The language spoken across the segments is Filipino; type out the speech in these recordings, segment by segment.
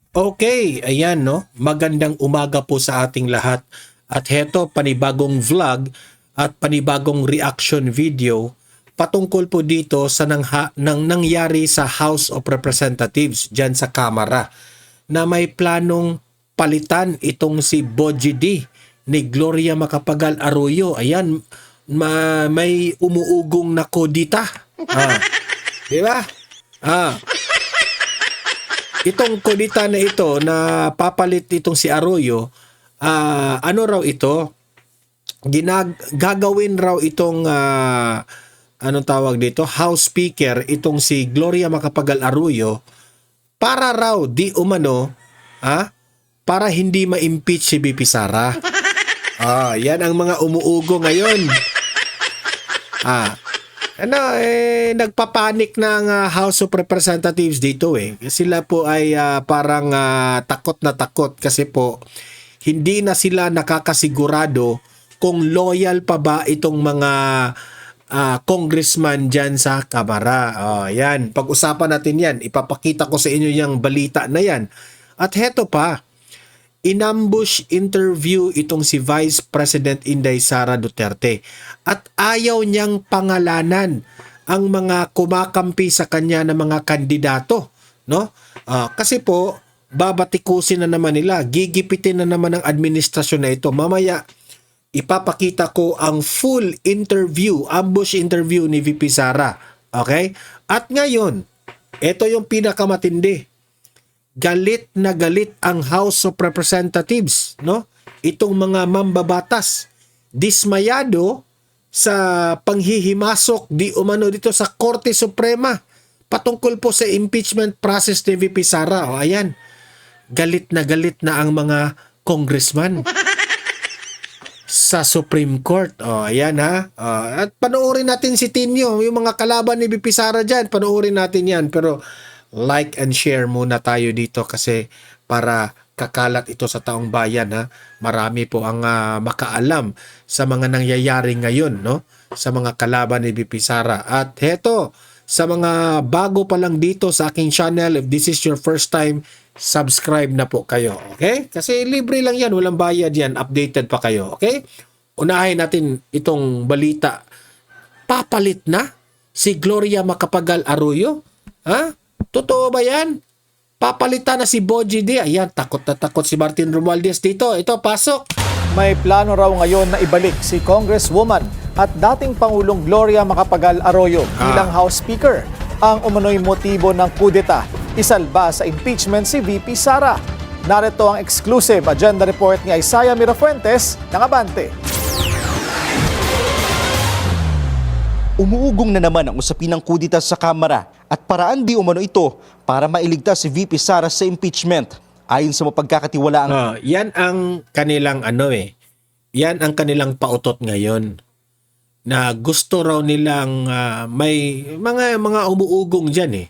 Okay, ayan no. Magandang umaga po sa ating lahat. At heto, panibagong vlog at panibagong reaction video patungkol po dito sa nang nangyari sa House of Representatives dyan sa Kamara na may planong palitan itong si Boji D ni Gloria Macapagal Arroyo. Ayan, may umuugong na kodita. Di ba? Ah, Itong kodita na ito na papalit itong si Arroyo, ano raw ito? Gagawin raw itong anong tawag dito? House Speaker itong si Gloria Macapagal Arroyo para raw di umano para hindi ma-impeach si VP Sara. Yan ang mga umuugo ngayon. Nagpapanik ng House of Representatives dito eh. Sila po ay parang takot na takot kasi po hindi na sila nakakasigurado kung loyal pa ba itong mga congressman dyan sa Kamara. Yan, pag-usapan natin yan. Ipapakita ko sa inyo yung balita na yan. At heto pa, inambush interview itong si Vice President Inday Sara Duterte at ayaw niyang pangalanan ang mga kumakampi sa kanya na mga kandidato, no? Kasi po babatikusin na naman nila, gigipitin na naman ng administrasyon na ito. Mamaya ipapakita ko ang full interview, ambush interview ni VP Sara. Okay? At ngayon, ito yung pinakamatindi. Galit na galit ang House of Representatives, no? Itong mga mambabatas, dismayado sa panghihimasok di umano dito sa Korte Suprema patungkol po sa impeachment process ni VP Sara. Ayan, galit na ang mga congressman sa Supreme Court. Ayan ha. At panoorin natin si Tinyo, yung mga kalaban ni VP Sara dyan, panoorin natin yan. Pero like and share muna tayo dito kasi para kakalat ito sa taong bayan ha. Marami po ang makaalam sa mga nangyayari ngayon, no? Sa mga kalaban ni VP Sara. At heto, sa mga bago pa lang dito sa aking channel, if this is your first time, subscribe na po kayo, okay? Kasi libre lang yan, walang bayad yan, updated pa kayo, okay? Unahin natin itong balita. Papalit na si Gloria Macapagal Arroyo? Totoo ba yan? Papalitan na si Boji D. Ayan, takot na takot si Martin Romualdez dito. Ito, pasok. May plano raw ngayon na ibalik si Congresswoman at dating Pangulong Gloria Macapagal Arroyo bilang House Speaker. Ang umano'y motibo ng kudeta, isalba sa impeachment si VP Sara. Narito ang exclusive agenda report ni Isaiah Mirafuentes ng Abante. Umuugong na naman ang usapin ng kudita sa Kamara at paraan di umano ito para mailigtas si VP Sara sa impeachment. Ayon sa mapagkakatiwalaang yan ang kanilang yan ang kanilang pautot ngayon na gusto raw nilang may mga umuugong dyan eh.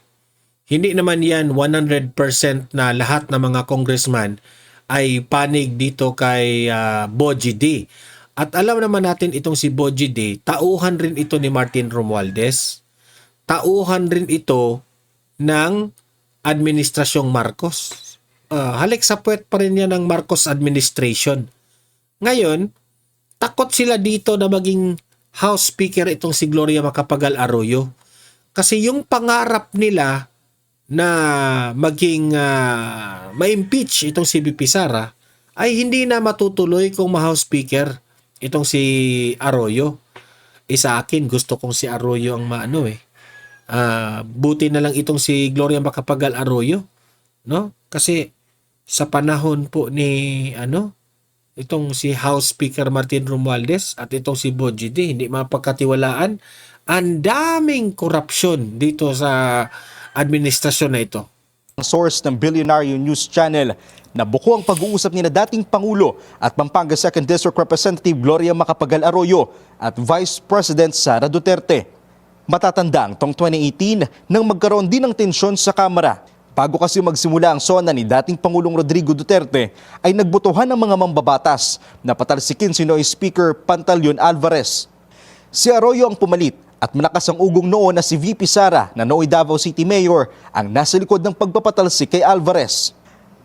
Hindi naman yan 100% na lahat ng mga congressman ay panig dito kay Boji D. At alam naman natin itong si Boji D, tauhan rin ito ni Martin Romualdez. Tauhan rin ito ng Administrasyong Marcos. Halik sa puwet pa rin yan ng Marcos administration. Ngayon, takot sila dito na maging House Speaker itong si Gloria Macapagal Arroyo. Kasi yung pangarap nila na maging ma-impeach itong si VP Sara ay hindi na matutuloy kung ma-House Speaker itong si Arroyo. Sa akin, gusto kong si Arroyo ang buti na lang itong si Gloria Macapagal Arroyo, no? Kasi sa panahon po ni itong si House Speaker Martin Romualdez at itong si Boji D, hindi mapagkatiwalaan. Ang daming korupsyon dito sa administrasyon na ito. source ng Billionaire News Channel na buko ang pag-uusap ni na dating Pangulo at Pampanga 2nd District Representative Gloria Macapagal Arroyo at Vice President Sara Duterte. Matatanda ang tong 2018 nang magkaroon din ng tensyon sa Kamara. Bago kasi magsimula ang SONA ni dating Pangulong Rodrigo Duterte ay nagbotohan ng mga mambabatas na patalsikin si Noy Speaker Pantaleon Alvarez. Si Arroyo ang pumalit at malakas ang ugong noon na si VP Sara na nooy Davao City Mayor ang nasa likod ng pagpapatalsik kay Alvarez.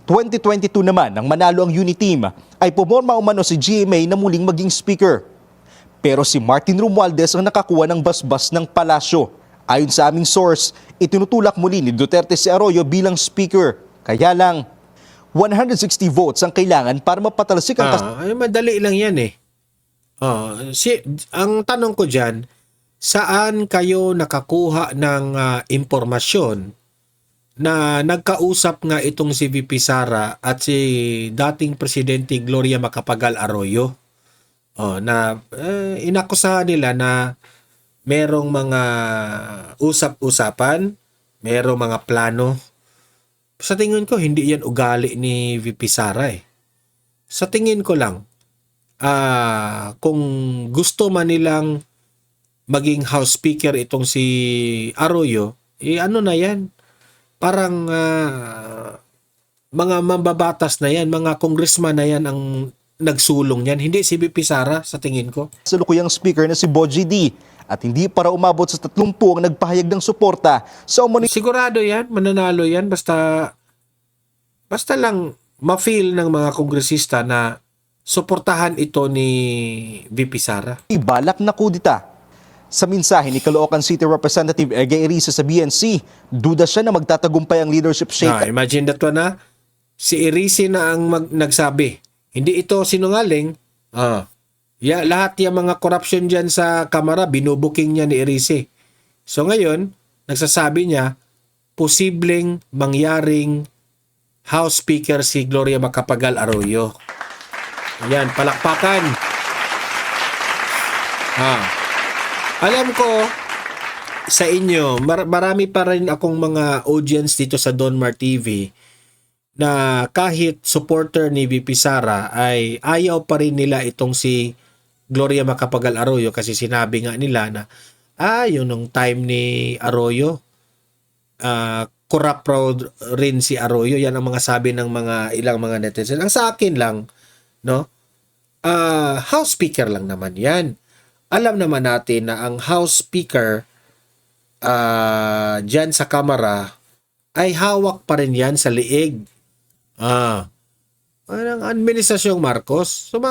2022 naman, nang manalo ang Uniteam, ay pumorma umano si GMA na muling maging speaker. Pero si Martin Romualdez ang nakakuha ng basbas ng palasyo. Ayon sa aming source, itinutulak muli ni Duterte si Arroyo bilang speaker. Kaya lang, 160 votes ang kailangan para mapatalsik ang Ay, madali lang yan eh. Ang tanong ko dyan, saan kayo nakakuha ng impormasyon na nagkausap nga itong si VP Sara at si dating Presidente Gloria Macapagal Arroyo? Inakusahan nila na merong mga usap-usapan, merong mga plano. Sa tingin ko, hindi yan ugali ni VP Sara eh. Sa tingin ko lang, kung gusto man nilang maging House Speaker itong si Arroyo, ano na yan? Parang mga mambabatas na yan, mga congressman na yan ang nagsulong yan. Hindi si VP Sara sa tingin ko. Salukuyang speaker na si Bogie D. At hindi para umabot sa 30 ang nagpahayag ng suporta sa umano'y Sigurado yan, mananalo yan. Basta lang ma-feel ng mga kongresista na suportahan ito ni VP Sara. balak na kudita. Sa mensahe ni Caloocan City Representative Egay Eriza sa BNC, duda siya na magtatagumpay ang leadership shake. Imagine that one na. Si Erice na ang nagsabi. Hindi ito sinungaling. Lahat yung mga corruption dyan sa Kamara, binubuking niya ni Erice. So ngayon, nagsasabi niya, posibleng mangyaring House Speaker si Gloria Macapagal Arroyo. Yan, palakpakan. Alam ko, sa inyo, marami pa rin akong mga audience dito sa Donmar TV na kahit supporter ni VP Sara ay ayaw pa rin nila itong si Gloria Macapagal Arroyo kasi sinabi nga nila na yun nung time ni Arroyo, corrupt rin si Arroyo. Yan ang mga sabi ng ilang mga netizen. Ang sa akin lang, no, House Speaker lang naman yan. Alam naman natin na ang House Speaker dyan sa Kamara ay hawak pa rin yan sa liig. Ang administrasyong Marcos. So,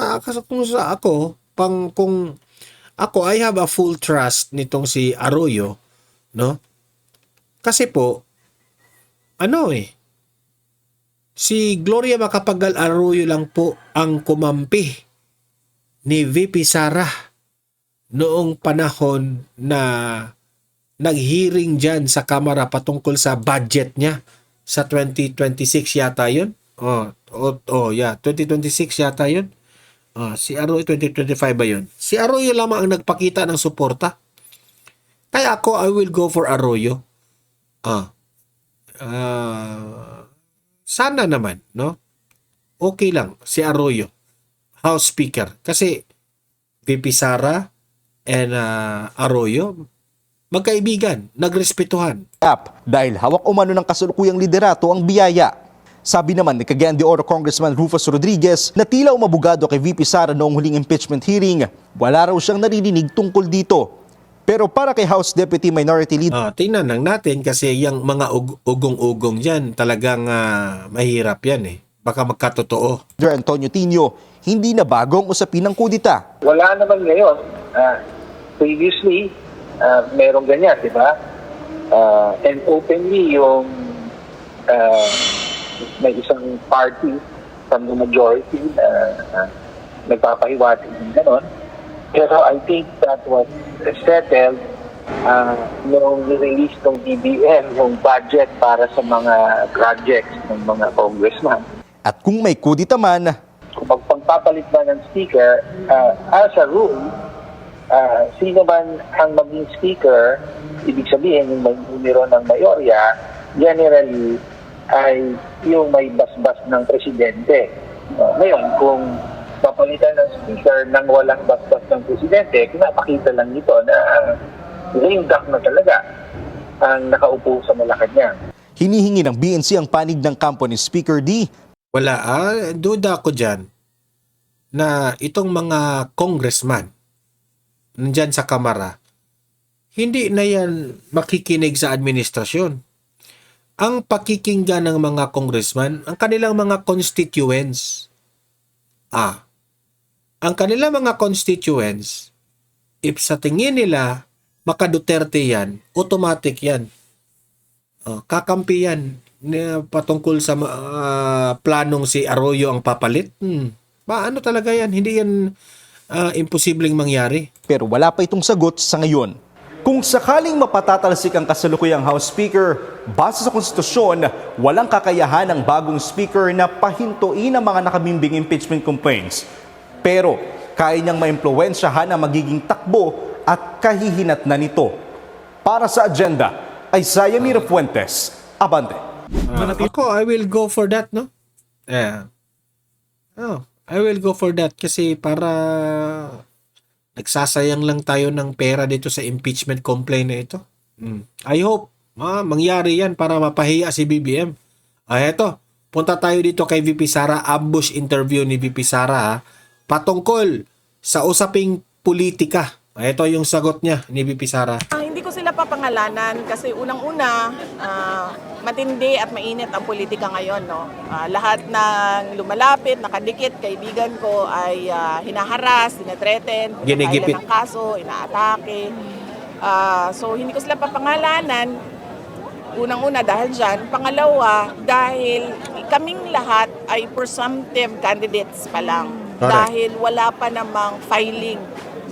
kung ako, I have a full trust nitong si Arroyo, no? Kasi po, si Gloria Macapagal Arroyo lang po ang kumampi ni VP Sara noong panahon na nag-hearing dyan sa Kamara patungkol sa budget niya sa 2026 yata yun. 2026 yata yun. Si Arroyo 2025 ba yun? Si Arroyo lamang ang nagpakita ng suporta. Kaya ako, I will go for Arroyo. Sana naman, no? Okay lang si Arroyo, House Speaker. Kasi VP Sara and Arroyo, magkaibigan, nagrespetuhan. Dahil hawak umano ng kasalukuyang liderato ang biyaya. Sabi naman ni Cagayan de Oro Congressman Rufus Rodriguez na tila umabogado kay VP Sara noong huling impeachment hearing, wala raw siyang naririnig tungkol dito. Pero para kay House Deputy Minority Leader, tingnan lang natin kasi yung mga ugong-ugong dyan, talagang mahirap yan eh. Baka magkatotoo. Antonio Tino, hindi na bagong usapin ng kudita. Wala naman ngayon. Previously, merong ganyan, di ba? And openly yung may isang party from the majority nagpapahiwatig ng ganon. Pero I think that was settled nung release ng DBM yung budget para sa mga projects ng mga congressman. At kung may kudita man, Kung magpapalit man ng speaker, as a rule, sino man ang maging speaker, ibig sabihin yung may numero ng mayorya, generally ay yung may basbas ng presidente. Ngayon, kung papalitan ng speaker nang walang basbas ng presidente, pinapakita lang nito na lame duck na talaga ang nakaupo sa Malacanang. hinihingi ng BNC ang panig ng kampo ni Speaker D. Wala, duda ko dyan na itong mga congressman nandyan sa Kamara, hindi na yan makikinig sa administrasyon. ang pakikinggan ng mga congressman, ang kanilang mga constituents. Ang kanilang mga constituents, if sa tingin nila, maka Duterte yan, automatic yan. Kakampi yan patungkol sa planong si Arroyo ang papalit. Ano talaga yan? Hindi yan imposibleng mangyari. Pero wala pa itong sagot sa ngayon. Kung sakaling mapatatalsik ang kasalukuyang House Speaker, base sa konstitusyon, walang kakayahan ng bagong Speaker na pahintuin ang mga nakabimbing impeachment complaints. Pero kaya niyang maimpluwensyahan ang magiging takbo at kahihinat na nito. Para sa agenda, Isaiah Mira Fuentes, Abante. Ako, I will go for that, no? Yeah. I will go for that kasi para nagsasayang lang tayo ng pera dito sa impeachment complaint na ito. I hope mangyari yan para mapahiya si BBM. Eto, punta tayo dito kay VP Sara, ambush interview ni VP Sara patungkol sa usaping politika. Ito yung sagot niya ni VP Sara. Hindi ko sila papangalanan kasi unang-una, matindi at mainit ang politika ngayon. No? Lahat ng lumalapit, nakadikit, kaibigan ko ay hinaharas, tinethreten, Ginigipit. ng kaso, inaatake. So hindi ko sila papangalanan. Unang-una dahil dyan. Pangalawa, dahil kaming lahat ay presumptive candidates pa lang. Correct. Dahil wala pa namang filing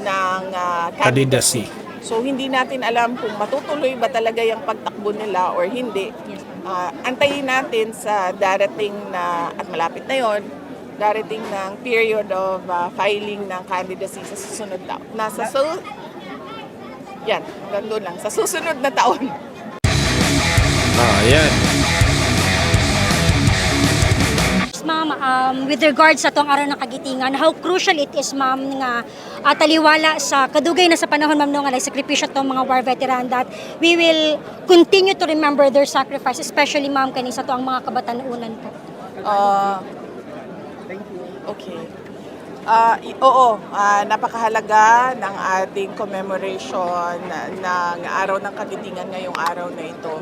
ng Candidacy. So hindi natin alam kung matutuloy ba talaga yung pagtakbo nila or hindi. Antayin natin sa darating na, at malapit na yon, darating ng period of filing ng candidacy sa susunod taon. Yan, hanggang doon lang. Sa susunod na taon. Yan. Ma'am, with regards sa tong araw ng kagitingan, how crucial it is, ma'am, nga taliwala sa kadugay na sa panahon, ma'am, no, nga nagsakripisyo tong mga war veteran that we will continue to remember their sacrifice, especially, ma'am, kani sa to ang mga kabatanunan po. Okay. Napakahalaga ng ating commemoration ng Araw ng Kagitingan ngayong araw na ito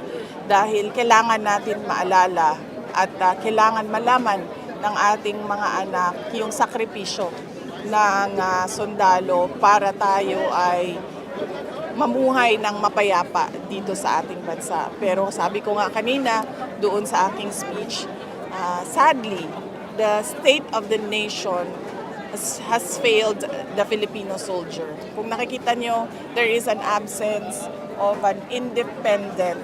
dahil kailangan natin maalala at kailangan malaman ng ating mga anak yung sakripisyo ng sundalo para tayo ay mamuhay ng mapayapa dito sa ating bansa. Pero sabi ko nga kanina doon sa aking speech, sadly, the state of the nation has failed the Filipino soldier. Kung nakikita nyo, there is an absence of an independent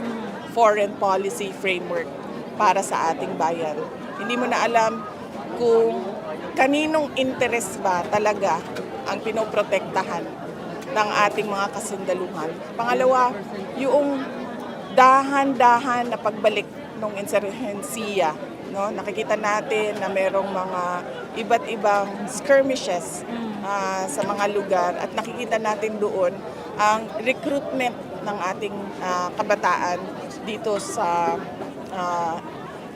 foreign policy framework para sa ating bayan. Hindi mo na alam kung kaninong interest ba talaga ang pinoprotektahan ng ating mga kasundaluhan. Pangalawa, yung dahan-dahan na pagbalik ng insurhensiya. No? Nakikita natin na merong mga iba't ibang skirmishes sa mga lugar at nakikita natin doon ang recruitment ng ating kabataan dito sa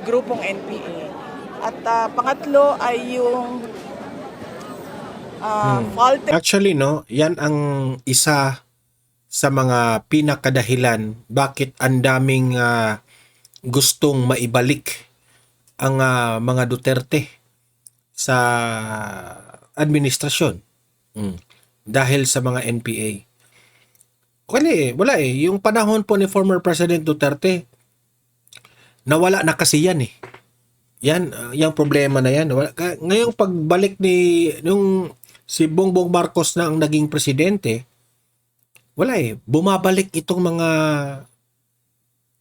grupong NPA. At pangatlo ay yung Actually, no, yan ang isa sa mga pinakadahilan bakit ang daming gustong maibalik ang mga Duterte sa administrasyon. Dahil sa mga NPA. Wala eh. Yung panahon po ni former President Duterte, nawala na kasi yan eh. Yan, yung problema na yan. Ngayong pagbalik nung si Bongbong Marcos na ang naging presidente, wala eh. Bumabalik itong mga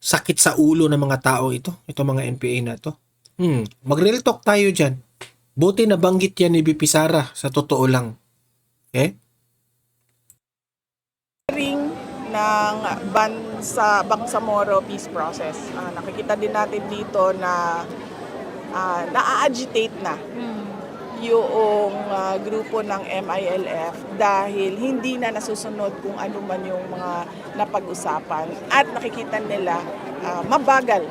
sakit sa ulo ng mga tao itong mga NPA na to. Mag-real talk tayo dyan. Buti na banggit yan ni BP Sara, sa totoo lang. Okay? ring ng Bangsamoro peace process. Nakikita din natin dito na na-agitate na yung grupo ng MILF dahil hindi na nasusunod kung ano man yung mga napag-usapan at nakikita nila mabagal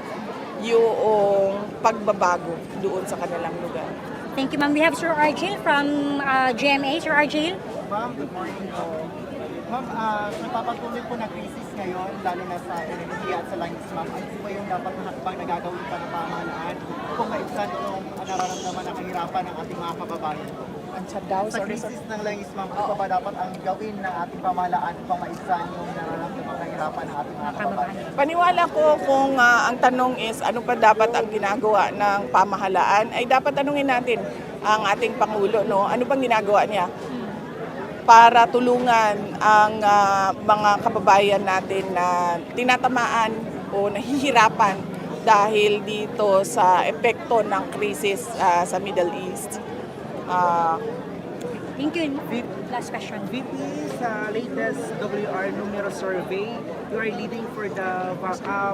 yung pagbabago doon sa kanilang lugar. Thank you, ma'am. We have Sir Argil from GMA. Sir Argil. Ma'am, good morning. Ma'am, nagpapatuloy po na crisis ngayon, lalo na sa enerhiya at sa langis, ma'am. Ano po ba yung dapat na hakbang na gagawin pa ng pamahalaan kung maibsan itong nararamdaman ng kahirapan ng ating mga kababayan? Sa crisis ng langis, ma'am, ano pa ba dapat ang gawin ng ating pamahalaan upang maibsan yung nararamdaman ng kahirapan ng ating mga kababayan? Paniwala ko kung ang tanong is ano pa dapat ang ginagawa ng pamahalaan, ay dapat tanungin natin ang ating Pangulo, no? Ano bang ginagawa niya para tulungan ang mga kababayan natin na tinatamaan o nahihirapan dahil dito sa epekto ng krisis sa Middle East. Thank you. Last question. VP, sa latest WR numero survey, you are leading for the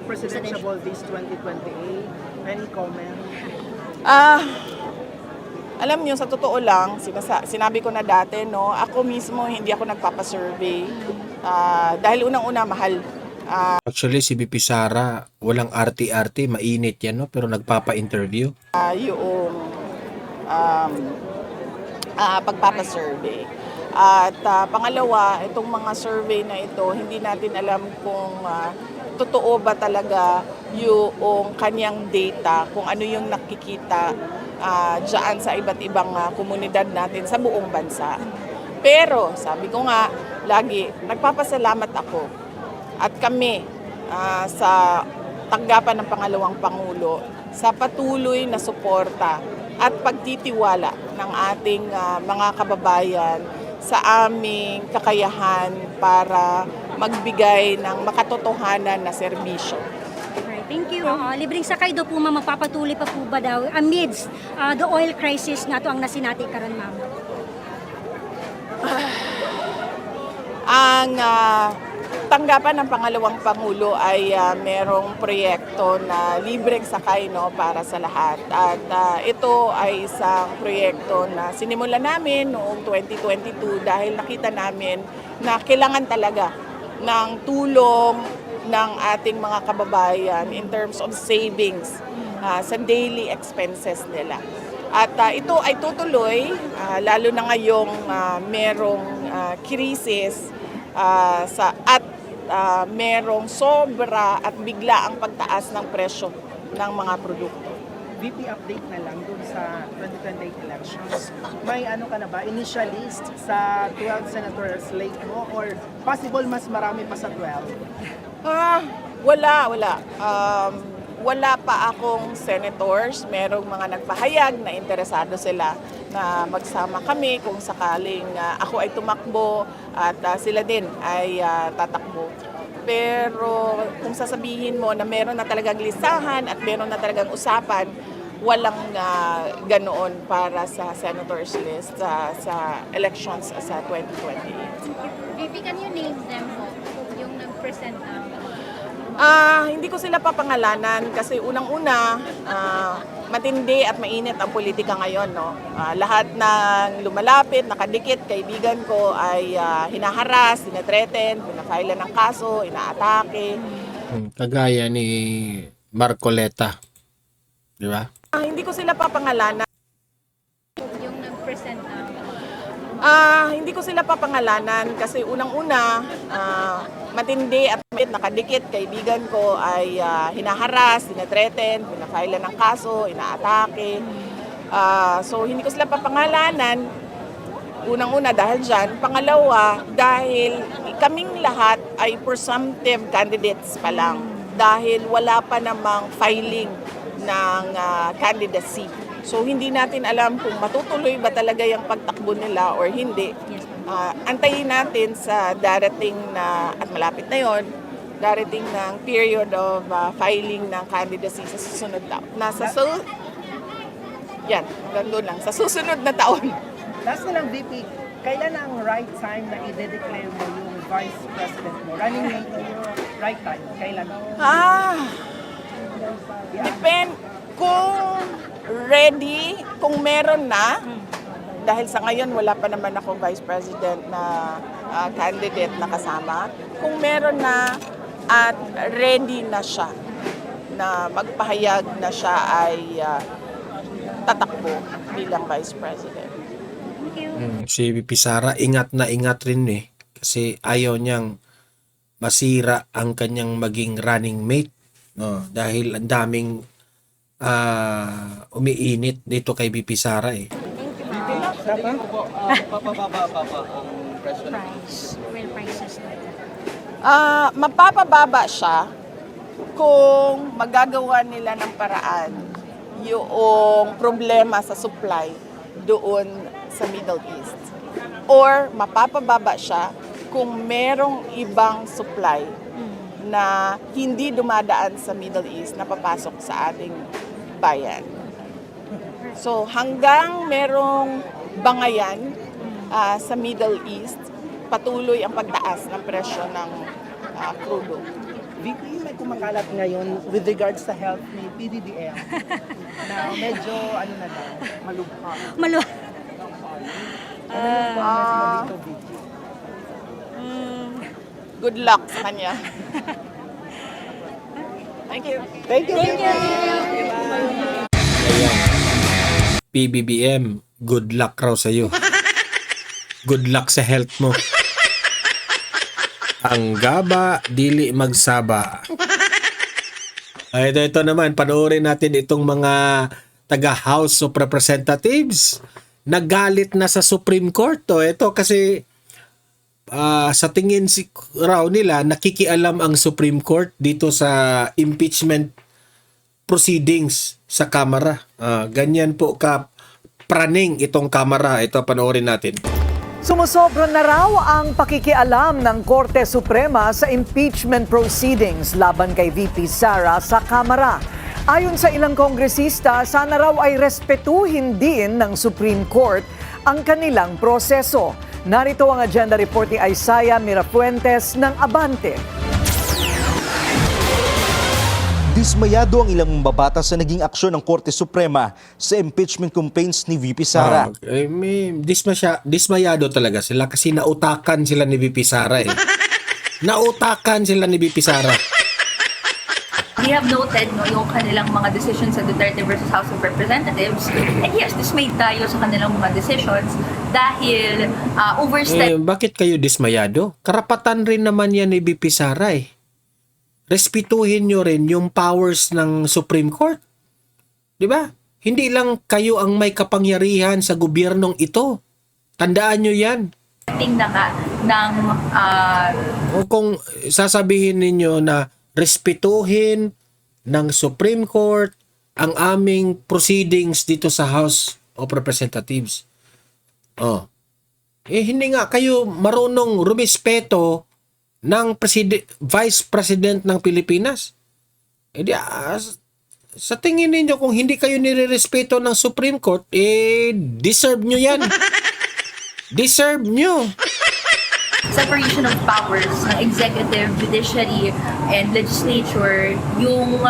Presidential Days 2028. Any comment? Alam niyo, sa totoo lang, sinabi ko na dati, no, ako mismo hindi ako nagpapasurvey dahil unang-una mahal. Actually, si BP Sara, walang arty-arty, mainit yan, no? Pero nagpapa-interview. Yung pagpapasurvey. At pangalawa, itong mga survey na ito, hindi natin alam kung totoo ba talaga yung kanyang data, kung ano yung nakikita dyan sa iba't ibang komunidad natin sa buong bansa. Pero, sabi ko nga, lagi, nagpapasalamat ako at kami sa tanggapan ng pangalawang Pangulo sa patuloy na suporta at pagtitiwala ng ating mga kababayan sa aming kakayahan para magbigay ng makatotohanan na serbisyo. Alright, thank you. Libreng sakay daw po, ma'am, magpapatuloy pa po ba daw amidst the oil crisis nga to ang nasinati karon, ma'am? Ang tanggapan ng pangalawang Pangulo ay merong proyekto na libreng sakay, no, para sa lahat. At ito ay isang proyekto na sinimulan namin noong 2022 dahil nakita namin na kailangan talaga ng tulong ng ating mga kababayan in terms of savings sa daily expenses nila. At ito ay tutuloy, lalo na ngayong merong krisis merong sobra at bigla ang pagtaas ng presyo ng mga produkto. VP, update na lang dun sa 2028 elections. May ano ka na ba, initial list sa 12 senator slate mo or possible mas marami pa sa 12? Wala. Wala pa akong senators. Merong mga nagpahayag na interesado sila na magsama kami kung sakaling ako ay tumakbo at sila din ay tatakbo. Pero kung sasabihin mo na meron na talagang listahan at meron na talagang usapan, walang ganoon para sa senators list sa elections sa 2028. VP, can you name them po? Yung nag-present na? Hindi ko sila papangalanan kasi unang-una, matindi at mainit ang politika ngayon, no? Lahat ng lumalapit, nakadikit, kaibigan ko ay hinaharas, tinetreten, pinafailan ng kaso, inaatake. Kagaya ni Marcoleta. Di ba? Hindi ko sila papangalanan. Yung nag-present na? Hindi ko sila papangalanan kasi unang-una, matindi at nakadikit, kaibigan ko ay hinaharas, tinetreten, pinafailan ng kaso, inaatake. So hindi ko sila papangalanan, unang-una dahil dyan. Pangalawa, dahil kaming lahat ay presumptive candidates pa lang dahil wala pa namang filing ng candidacy. So hindi natin alam kung matutuloy ba talaga yung pagtakbo nila or hindi. Antayin natin sa darating na, at malapit na yon, darating ng period of filing ng candidacy sa susunod taon. Doon lang, sa susunod na taon. Last na lang, VP, kailan ang right time na i-declare mo yung vice president mo? Running mate mo yung right time? Kailan? Depend kung ready, kung meron na, dahil sa ngayon wala pa naman akong vice president na candidate na kasama. Kung meron na at ready na siya, na magpahayag na siya ay tatakbo bilang vice president. Thank you. Si BP Sara, ingat na ingat rin eh. Kasi ayaw niyang masira ang kanyang maging running mate. No, dahil ang daming umiinit dito kay BP Sara eh. Price. Real prices na. Mapapababa siya kung magagawa nila ng paraan yung problema sa supply doon sa Middle East. Or mapapababa siya kung merong ibang supply na hindi dumadaan sa Middle East na papasok sa ating bayan. So hanggang merong bangayan sa Middle East, patuloy ang pagtaas ng presyo ng crudo. VP, may kumakalat ngayon with regards sa health ni PBBM na medyo malubha. Good luck sa kanya. Thank you. Thank you. PBBM, good luck raw sa'yo. Good luck sa health mo. Ang gaba, dili magsaba. Ay, ito naman, panoorin natin itong mga taga-House of Representatives. Nagalit na sa Supreme Court. Ito kasi sa tingin raw nila, nakikialam ang Supreme Court dito sa impeachment proceedings sa Kamara. Ganyan po ka praning itong Kamara. Ito, panoorin natin. Sumusobra na raw ang pakikialam ng Korte Suprema sa impeachment proceedings laban kay VP Sara sa Kamara. Ayon sa ilang kongresista, sana raw ay respetuhin din ng Supreme Court ang kanilang proseso. Narito ang agenda report ni Isaiah Mirafuentes ng Abante. Dismayado ang ilang mambabatas sa naging aksyon ng Korte Suprema sa impeachment complaints ni VP Sara. Dismayado talaga sila kasi nautakan sila ni VP Sara eh. Nautakan sila ni VP Sara. We have noted yung kanilang mga decisions sa Duterte versus House of Representatives. And yes, dismayed tayo sa kanilang mga decisions dahil overstep. Bakit kayo dismayado? Karapatan rin naman yan ni VP Sara eh. Respetuhin nyo rin yung powers ng Supreme Court. Di ba? Hindi lang kayo ang may kapangyarihan sa gobyernong ito. Tandaan nyo yan. Na nga ng O kung sasabihin ninyo na respetuhin ng Supreme Court ang aming proceedings dito sa House of Representatives. Hindi nga kayo marunong rumispeto ng Vice President ng Pilipinas. Sa tingin ninyo kung hindi kayo nirerespeto ng Supreme Court, deserve nyo yan. Deserve nyo. separation of powers ng executive, judiciary, and legislature, yung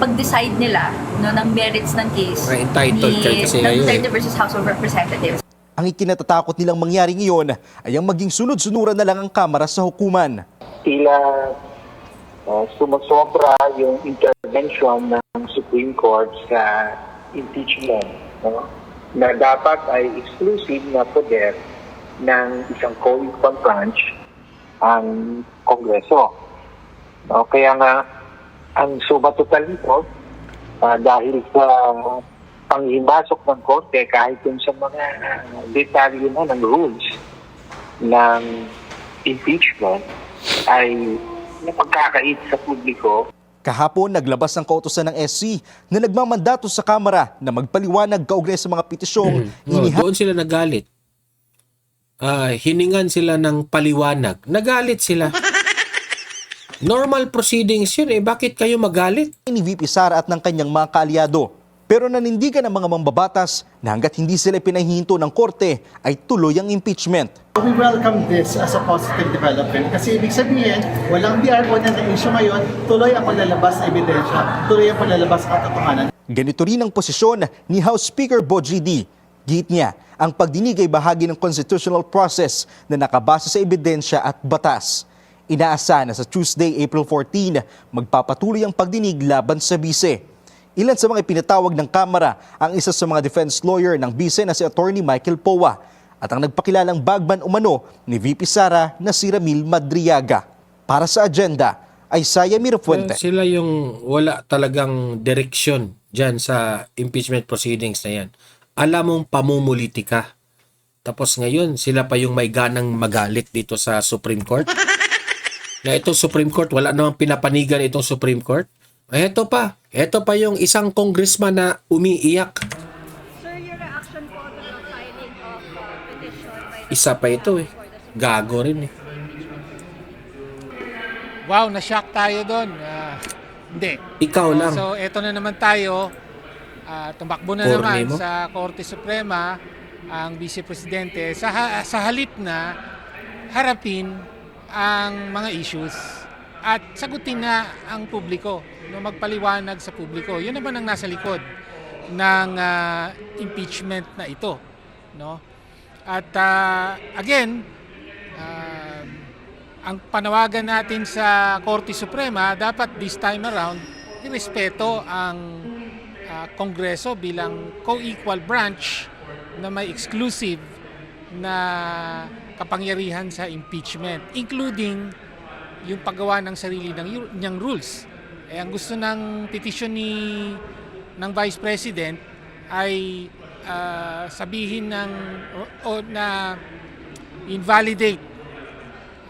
pag-decide nila ng merits ng case Entitled kayo kasi ng ngayon Duterte versus House of Representatives. Ang ikinatatakot nilang mangyari ngayon ay ang maging sunod-sunuran na lang ang Kamara sa hukuman. Tila sumusobra yung intervention ng Supreme Court sa impeachment, no? Na dapat ay exclusive na poder ng isang co-equal branch ang Kongreso. No? Kaya nga, ang suma total nito, dahil sa panghimasok ng Korte kahit yung sa mga detalye na ng rules ng impeachment ay napagkakait sa publiko. Kahapon, naglabas ang kautusan ng SC na nagmamandato sa Kamara na magpaliwanag kaugnay sa mga petisyong doon sila nagalit. Hiningan sila ng paliwanag. Nagalit sila. Normal proceedings yun eh. Bakit kayo magalit? ni VP Sara at ng kanyang mga kaalyado. Pero nanindigan ng mga mambabatas na hanggat hindi sila pinahihinto ng Korte ay tuloy ang impeachment. We welcome this as a positive development kasi ibig sabihin, walang BR1 na issue ngayon, tuloy ang paglalabas na ebidensya, tuloy ang paglalabas ng katotohanan. Ganito rin ang posisyon ni House Speaker Bo G.D. Git niya, ang pagdinig ay bahagi ng constitutional process na nakabase sa ebidensya at batas. Inaasahan na sa Tuesday, April 14, magpapatuloy ang pagdinig laban sa bise. Ilan sa mga ipinatawag ng Kamara ang isa sa mga defense lawyer ng bise na si Attorney Michael Powa. at ang nagpakilalang bagman umano ni VP Sara na si Ramil Madriaga. Para sa agenda ay Saya Mirafuente. Sila yung wala talagang direksyon dyan sa impeachment proceedings na yan. Alam mong pamumuliti ka. Tapos ngayon, sila pa yung may ganang magalit dito sa Supreme Court. Na itong Supreme Court, wala namang pinapanigan itong Supreme Court. Ito pa yung isang congressman na umiiyak. Sir, your reaction po to the filing of petition by Isa pa ito Gago rin Wow, na-shock tayo doon. Hindi. Ikaw lang. So, eto na naman tayo. Tumakbo na Korne naman mo? sa Korte Suprema ang Vice Presidente sa halip na harapin ang mga issues at sagutin na ang publiko, magpaliwanag sa publiko. Yun naman ang nasa likod ng impeachment na ito, no? At again, ang panawagan natin sa Korte Suprema, dapat this time around irespeto ang Kongreso bilang co-equal branch na may exclusive na kapangyarihan sa impeachment, including yung paggawa ng sarili niyang rules. Ang gusto ng petition ng Vice President ay sabihin na invalidate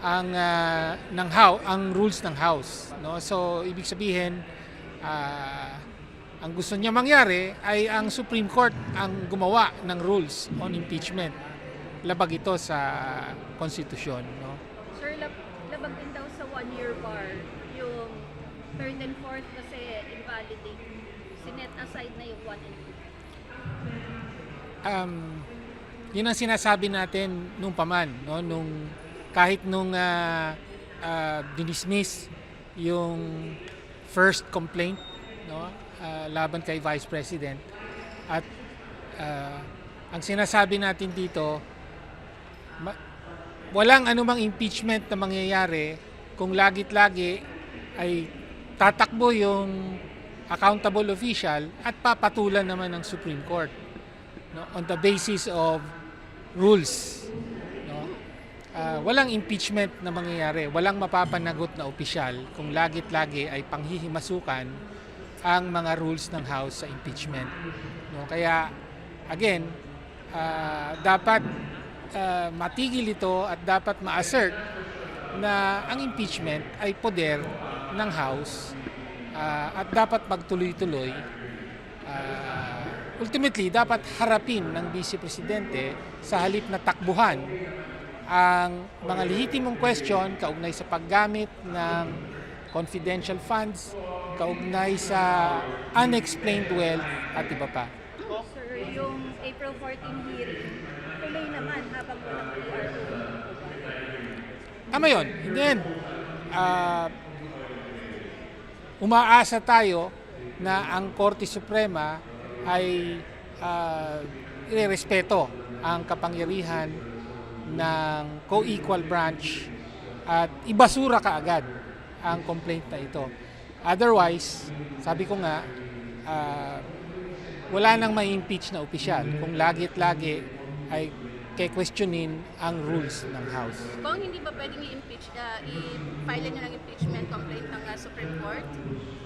ang rules ng House, no? So ibig sabihin ang gusto niya mangyari ay ang Supreme Court ang gumawa ng rules on impeachment. Labag ito sa konstitusyon, no? Sir, labag din daw sa 1-year bar yung third and fourth kasi invalidate. Sinet aside na yung 1 and 2. Yun ang sinasabi natin nung paman, no? Kahit nung dinismiss yung first complaint, no? Laban kay Vice President, at ang sinasabi natin dito, walang anumang impeachment na mangyayari kung lagit-lagi ay tatakbo yung accountable official at papatulan naman ng Supreme Court, no, on the basis of rules, no? Walang impeachment na mangyayari, walang mapapanagot na opisyal kung lagit-lagi ay panghihimasukan ang mga rules ng House sa impeachment, no? Kaya again, dapat matigil ito at dapat ma-assert na ang impeachment ay poder ng House at dapat magtuloy-tuloy. Ultimately, dapat harapin ng Vice Presidente sa halip na takbuhan ang mga lehitimong question kaugnay sa paggamit ng confidential funds, kaugnay sa unexplained wealth at iba pa. Sir, yung April 14 hearing, tuloy naman habang walang PR. Tama yun. And then, umaasa tayo na ang Korte Suprema ay irerespeto ang kapangyarihan ng co-equal branch at ibasura kaagad ang complaint na ito. Otherwise, sabi ko nga, wala nang may impeach na opisyal kung lagit-lagi ay questionin ang rules ng House. Kung hindi ba pwedeng i-impeach, i-file nyo ng impeachment complaint ng Supreme Court?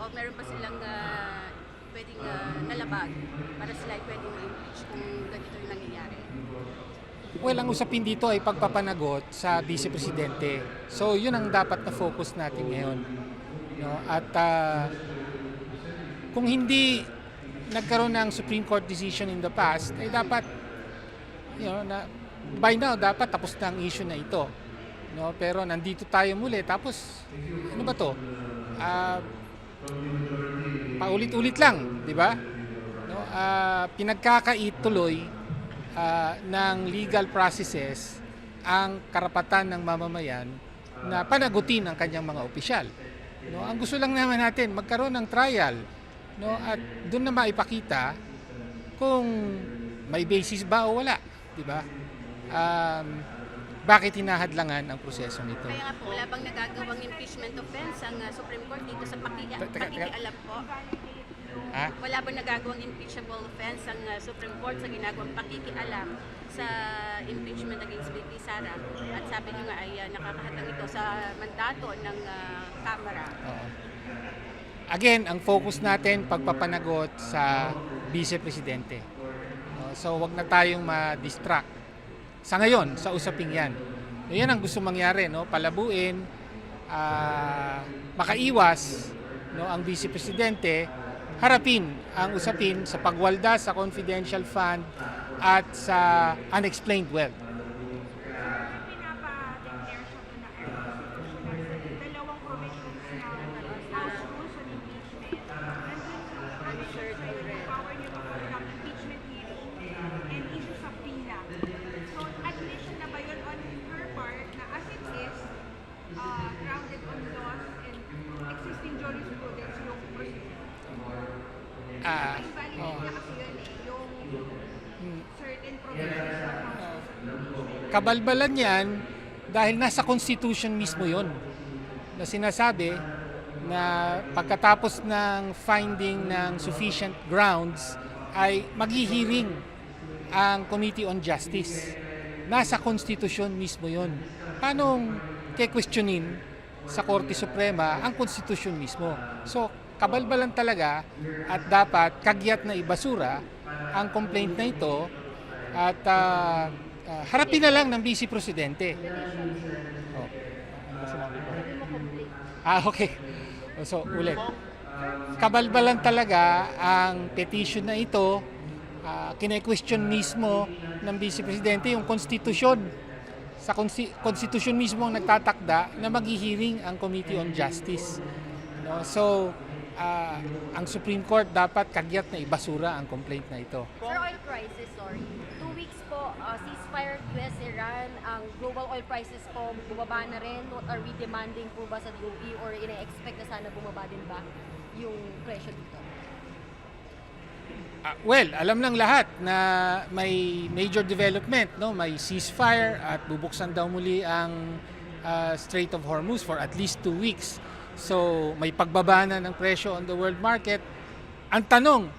O meron pa silang pwedeng nalabag para sila ay pwedeng i-impeach kung ganito yung nangyayari? Well, ang usapin dito ay pagpapanagot sa Vice Presidente. So, yun ang dapat na focus natin ngayon, no? At kung hindi nagkaroon ng Supreme Court decision in the past, ay dapat, na by now dapat tapos na ang issue na ito, no? Pero nandito tayo muli, tapos ano ba to? Paulit-ulit lang, di ba? No? Pinagkakait tuloy ng legal processes ang karapatan ng mamamayan na panagutin ang kanyang mga opisyal, no? Ang gusto lang naman natin magkaroon ng trial, no? At doon na maipakita kung may basis ba o wala, di ba? Bakit hinahadlangan ang prosesong ito? Kaya nga po, wala bang nagagawang impeachment offense ang Supreme Court dito sa pakikialam po? Ha? Wala ba nagagawang impeachable offense ang Supreme Court sa ginagawang pakikialam sa impeachment against VP Sara? At sabi niyo nga ay nakakahatang ito sa mandato ng Kamara. Oo. Again, ang focus natin pagpapanagot sa Vice Presidente. So wag na tayong ma-distract. Sa ngayon, sa usaping yan. So, yan ang gusto mangyari, no? Palabuin, makaiwas, no, ang Vice Presidente, harapin ang usapin sa pagwalda sa confidential fund at sa unexplained wealth. Kabalbalan yan dahil nasa Constitution mismo yon na sinasabi na pagkatapos ng finding ng sufficient grounds ay maghihiring ang Committee on Justice. Nasa Constitution mismo yon. Paano ke-questionin sa Korte Suprema ang Constitution mismo? So, kabalbalan talaga at dapat kagyat na ibasura ang complaint na ito at harapin na lang ng Vice Presidente. Oh. Okay. So, ulit. Kabalbalan talaga ang petition na ito. Kine-question mismo ng Vice Presidente yung Constitution. Sa Constitution mismo ang nagtatakda na maghihiring ang Committee on Justice. No? So, ang Supreme Court dapat kagyat na ibasura ang complaint na ito. Sir, oil prices, sorry. 2 weeks po, ceasefire US-Iran, ang global oil prices po bumaba na rin. What are we demanding po ba sa DOE or ina-expect na sana bumaba din ba yung presyo dito? Well, alam ng lahat na may major development, no? May ceasefire at bubuksan daw muli ang Strait of Hormuz for at least 2 weeks. So, may pagbaba na ng presyo on the world market. Ang tanong,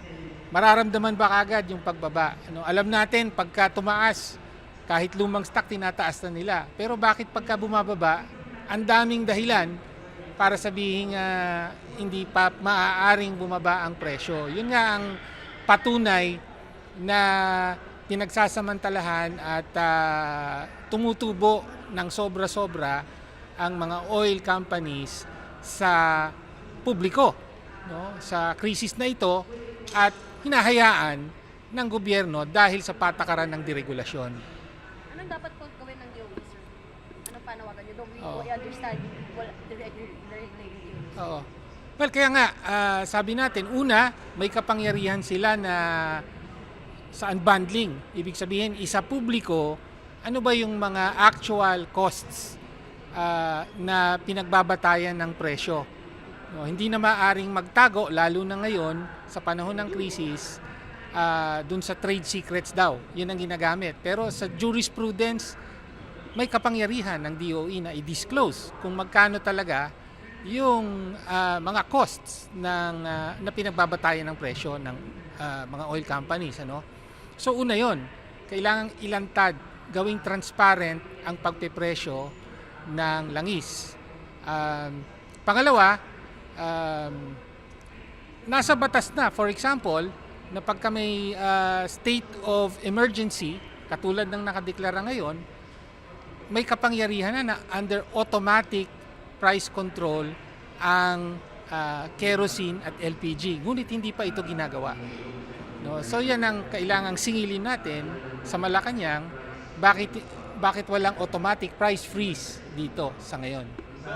mararamdaman ba kagad yung pagbaba? Ano, alam natin, pagka tumaas, kahit lumang stock, tinataas na nila. Pero bakit pagka bumababa, ang daming dahilan para sabihin hindi pa maaaring bumaba ang presyo. Yun nga ang patunay na pinagsasamantalahan at tumutubo ng sobra-sobra ang mga oil companies sa publiko, no? Sa krisis na ito at hinahayaan ng gobyerno dahil sa patakaran ng deregulasyon. Anong dapat po gawin ng DOE, sir? Anong panawagan nyo? We understand the regulating. Oo. Well, kaya nga, sabi natin, una, may kapangyarihan sila na sa unbundling. Ibig sabihin, isa publiko, ano ba yung mga actual costs na pinagbabatayan ng presyo. No, hindi na maaring magtago, lalo na ngayon, sa panahon ng krisis, dun sa trade secrets daw. Yun ang ginagamit. Pero sa jurisprudence, may kapangyarihan ng DOE na i-disclose kung magkano talaga yung mga costs na pinagbabatayan ng presyo ng mga oil companies. Ano? So una yon, kailangang ilantad, gawing transparent ang pagpepresyo ng langis. Pangalawa, nasa batas na, for example, na pagka may state of emergency, katulad ng nakadeklara ngayon, may kapangyarihan na under automatic price control ang kerosene at LPG. Ngunit hindi pa ito ginagawa. No? So yan ang kailangang singilin natin sa Malacanang, bakit walang automatic price freeze dito sa ngayon. So,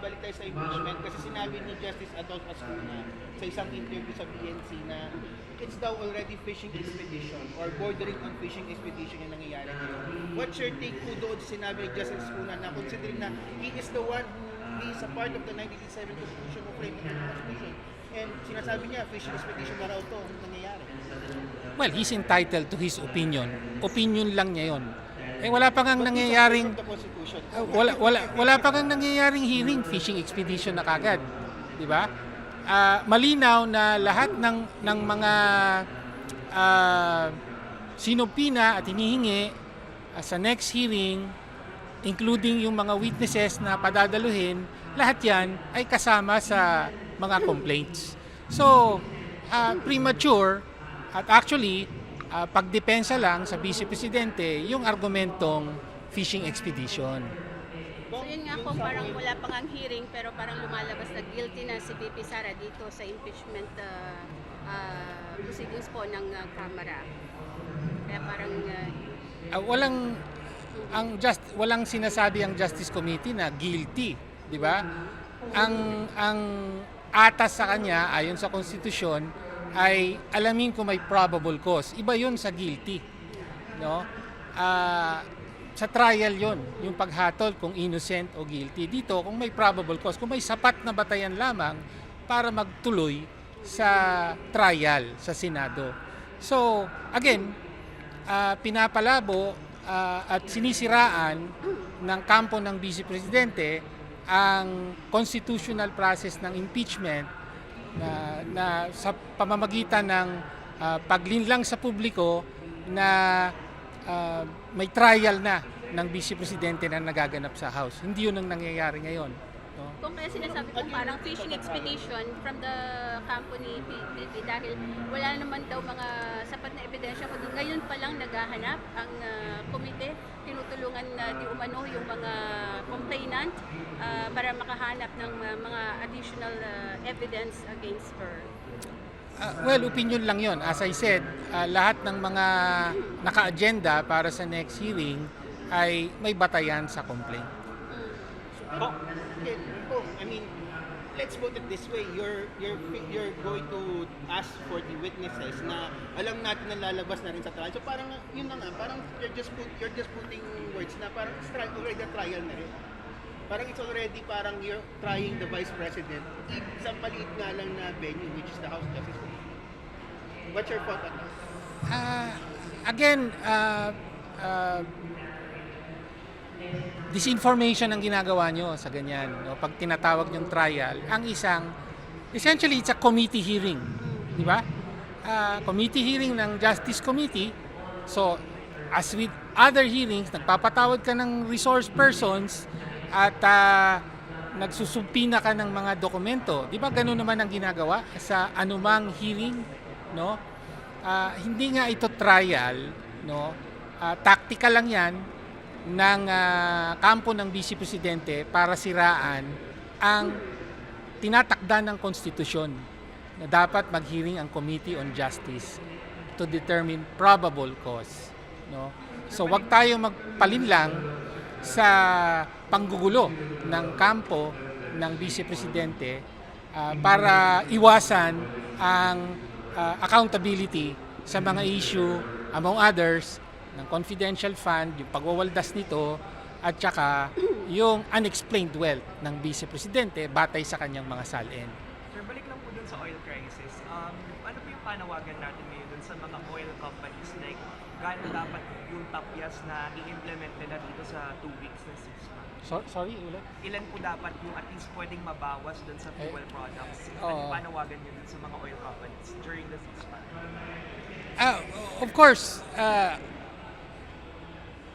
balik tayo sa impeachment kasi sinabi ni Justice Adolfo Ascuna sa isang interview sa PNC na it's daw already fishing expedition or bordering on fishing expedition yung nangyayari ngayon. What's your take po doon sa sinabi ni Justice Ascuna na considering na he is the one who is a part of the 1987 Constitution of framing of the Constitution and sinasabi niya fishing expedition na raw ito nangyayari? Well, he's entitled to his opinion. Opinion lang niya yon. Wala pa ngang nangyayaring wala pa ngang nangyayaring hearing fishing expedition na kagad, di ba? malinaw na lahat ng mga sinupina at hinihingi sa next hearing, including yung mga witnesses na padadaluhin, lahat yan ay kasama sa mga complaints. So, premature at actually, pagdepensa lang sa Vice Presidente yung argumentong fishing expedition. So yun nga po, parang wala pang ang hearing pero parang lumalabas na guilty na si VP Sara dito sa impeachment proceedings po ng Kamara. Kaya parang walang sinasabi ang Justice Committee na guilty, di ba? Ang atas sa kanya ayon sa konstitusyon ay alamin kung may probable cause. Iba 'yun sa guilty, no? Sa trial 'yon, yung paghatol kung innocent o guilty. Dito kung may probable cause, kung may sapat na batayan lamang para magtuloy sa trial sa Senado. So, again, pinapalabo at sinisiraan ng kampo ng Vice Presidente ang constitutional process ng impeachment na sa pamamagitan ng paglinlang sa publiko na may trial na ng Vice Presidente na nagaganap sa House. Hindi yun ang nangyayari ngayon. No? kung kaya sinasabi ko parang fishing expedition from the company PPP dahil wala naman daw mga sapat na ebidensya kundi ngayon pa lang naghahanap ang komite, tinutulungan na di umano yung mga complainant para makahanap ng mga additional evidence against her. Well, opinion lang yon. As I said, lahat ng mga naka-agenda para sa next hearing ay may batayan sa complaint. I mean, let's put it this way, you're going to ask for the witnesses na alam natin na lalabas na rin sa trial. So parang yun na nga, parang you're just putting words na parang it's already a trial na rin. Parang it's already parang you're trying the Vice President sa maliit nga lang na venue which is the House Justice Committee. What's your thought on this? Again, disinformation ang ginagawa nyo sa ganyan. No? Pag tinatawag yung trial, ang essentially it's a committee hearing. Di ba? Committee hearing ng Justice Committee. So, as with other hearings, nagpapatawag ka ng resource persons at nagsusubpina ka ng mga dokumento. Di ba ganun naman ang ginagawa sa anumang hearing? No? Hindi nga ito trial. No? Tactical lang yan ng kampo ng Vice Presidente para siraan ang tinatakda ng konstitusyon na dapat mag-hearing ang Committee on Justice to determine probable cause. No? So wag tayo magpalinlang sa panggugulo ng kampo ng Vice Presidente para iwasan ang accountability sa mga issue, among others, ng confidential fund, yung pagwawaldas nito, at saka yung unexplained wealth ng Vice Presidente batay sa kanyang mga salin. Sir, balik lang po dun sa oil crisis. Ano po yung panawagan natin ngayon dun sa mga oil companies? Like, gaano dapat yung tapyas na i-implement nila dito sa 2 weeks na 6 months? Sorry, ulit? Ilan po dapat yung at least pwedeng mabawas dun sa fuel products? Ano panawagan nyo dun sa mga oil companies during the 6 months? Of course,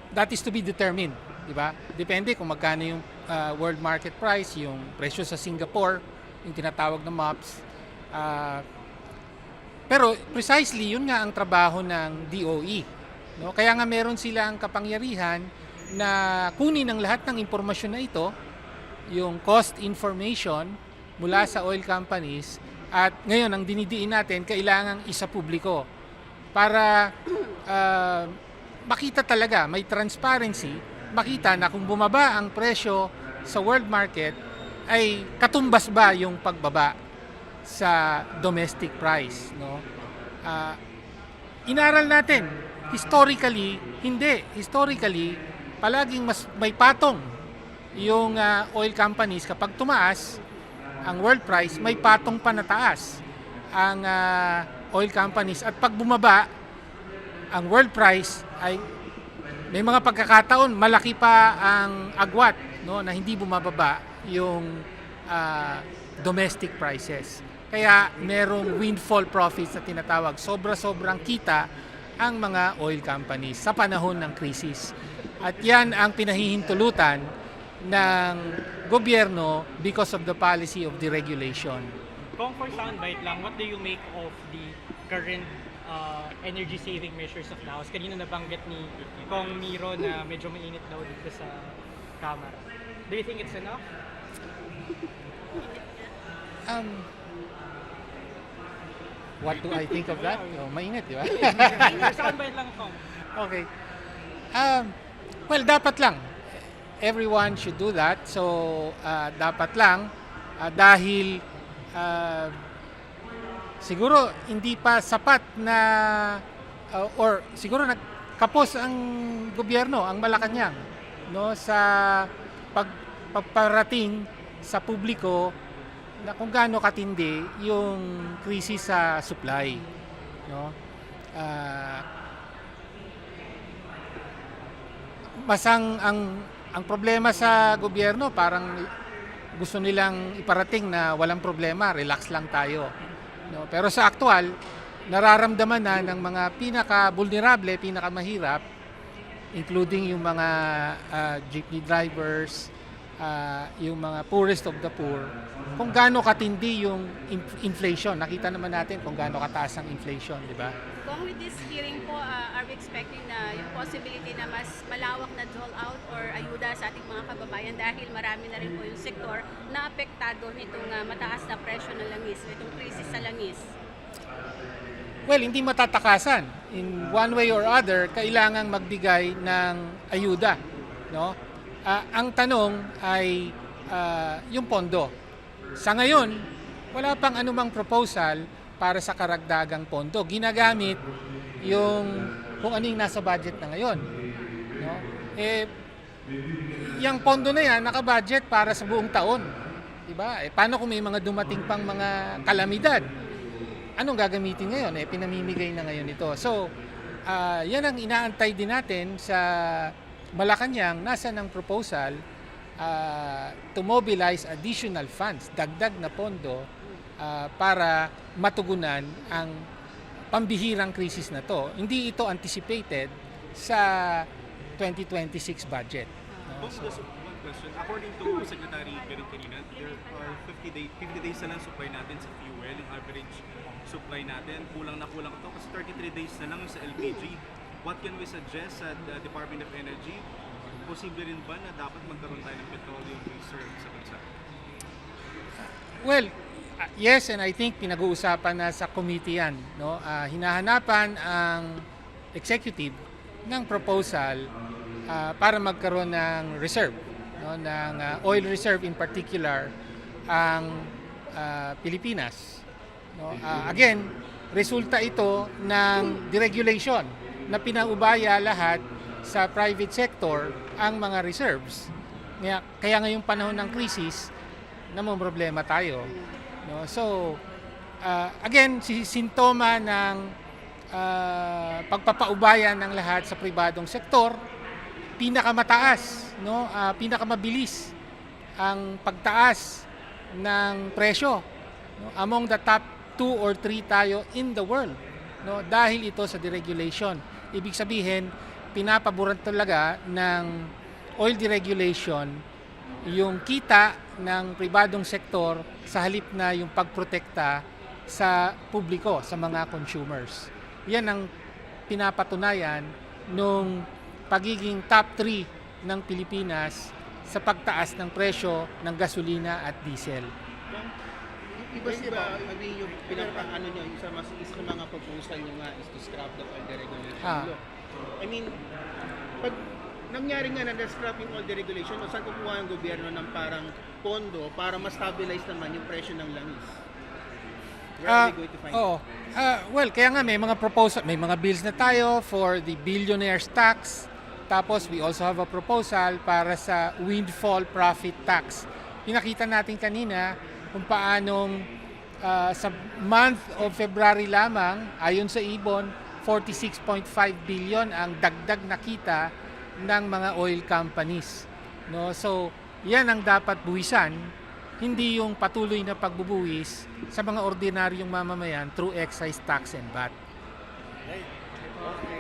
that is to be determined, di ba? Depende kung magkano yung world market price, yung presyo sa Singapore, yung tinatawag na MOPS. Pero precisely, yun nga ang trabaho ng DOE. No? Kaya nga meron silang kapangyarihan na kunin ang lahat ng impormasyon na ito, yung cost information mula sa oil companies, at ngayon ang dinidiin natin, kailangang isa publiko para makita talaga, may transparency, makita na kung bumaba ang presyo sa world market, ay katumbas ba yung pagbaba sa domestic price. No? Inaral natin, historically, hindi. Historically, palaging mas may patong yung oil companies. Kapag tumaas ang world price, may patong pa na taas ang oil companies. At pag bumaba ang world price, ay may mga pagkakataon malaki pa ang agwat, no, na hindi bumababa yung domestic prices. Kaya merong windfall profits na tinatawag. Sobra-sobrang kita ang mga oil companies sa panahon ng krisis. At yan ang pinahihintulutan ng gobyerno because of the policy of deregulation. Kung for soundbite lang, what do you make of the current energy saving measures of the House? Kanina nabanggit ni Kong Miro na medyo mainit daw dito sa Kamara. Do you think it's enough? What do I think of that? Oh, mainit, di ba? Soundbite lang, Kong. Okay. Well, dapat lang. Everyone should do that. So, dapat lang dahil siguro hindi pa sapat na or siguro nagkapos ang gobyerno, ang Malacanang, no, sa pagparating sa publiko na kung gaano katindi yung krisis sa supply, no. Masang ang problema sa gobyerno, parang gusto nilang iparating na walang problema, relax lang tayo, no. Pero sa aktual, nararamdaman na ng mga pinaka-vulnerable, pinaka-mahirap, including yung mga jeepney drivers, yung mga poorest of the poor, kung gaano katindi yung inflation. Nakita naman natin kung gaano kataas ang inflation, di ba? Kung with this hearing po, are we expecting na yung possibility na mas malawak na dole out or ayuda sa ating mga kababayan dahil marami na rin po yung sektor na apektado nitong mataas na presyo ng langis, itong krisis sa langis? Well, hindi matatakasan. In one way or other, kailangang magbigay ng ayuda, no? Ang tanong ay yung pondo. Sa ngayon, wala pang anumang proposal para sa karagdagang pondo. Ginagamit yung kung ano yung nasa budget na ngayon, no? Yung pondo na yan naka-budget para sa buong taon, di ba? Paano kung may mga dumating pang mga kalamidad? Anong gagamitin ngayon? Pinamimigay na ngayon ito. So, yan ang inaantay din natin sa Malacanang. Nasa ng proposal to mobilize additional funds, dagdag na pondo para matugunan ang pambihirang krisis na to. Hindi ito anticipated sa 2026 budget. Just one question. According to Secretary Perin kanina, there are 50 days na lang supply natin sa fuel, yung average supply natin. Kulang na kulang ito kasi 33 days na lang yung sa LPG. What can we suggest sa Department of Energy? Posible rin ba na dapat magkaroon tayo ng petroleum reserve sa bansa? Well, yes, and I think pinag-uusapan na sa committee yan, no? Hinahanapan ang executive ng proposal para magkaroon ng reserve, no? Ng oil reserve in particular ang Pilipinas, no? Again, resulta ito ng deregulation na pinaubaya lahat sa private sector ang mga reserves. Kaya ngayong panahon ng krisis, namumroblema tayo, no? So, again, sintoma ng pagpapaubaya ng lahat sa pribadong sektor, pinakamataas, no? Pinakamabilis ang pagtaas ng presyo, no? Among the top 2 or 3 tayo in the world, no? Dahil ito sa deregulation. Ibig sabihin, pinapaboran talaga ng oil deregulation yung kita ng pribadong sektor sa halip na yung pagprotekta sa publiko, sa mga consumers. Yan ang pinapatunayan nung pagiging top 3 ng Pilipinas sa pagtaas ng presyo ng gasolina at diesel. Iba siya yung pinapakaano nyo, isa mga proposal nyo nga is to scrap the oil deregulation law. I mean, pag nangyari nga na na-scrap yung oil deregulation, saan kukuha yung gobyerno ng parang pondo para ma-stabilize naman yung presyo ng langis? Where are we going to find it? Well, kaya nga may mga proposal, may mga bills na tayo for the billionaire's tax. Tapos we also have a proposal para sa windfall profit tax. Pinakita natin kanina kung paanong sa month of February lamang, ayon sa Ibon, 46.5 billion ang dagdag na kita ng mga oil companies, no? So, yan ang dapat buwisan hindi yung patuloy na pagbubuwis sa mga ordinaryong mamamayan through excise tax and VAT. Okay.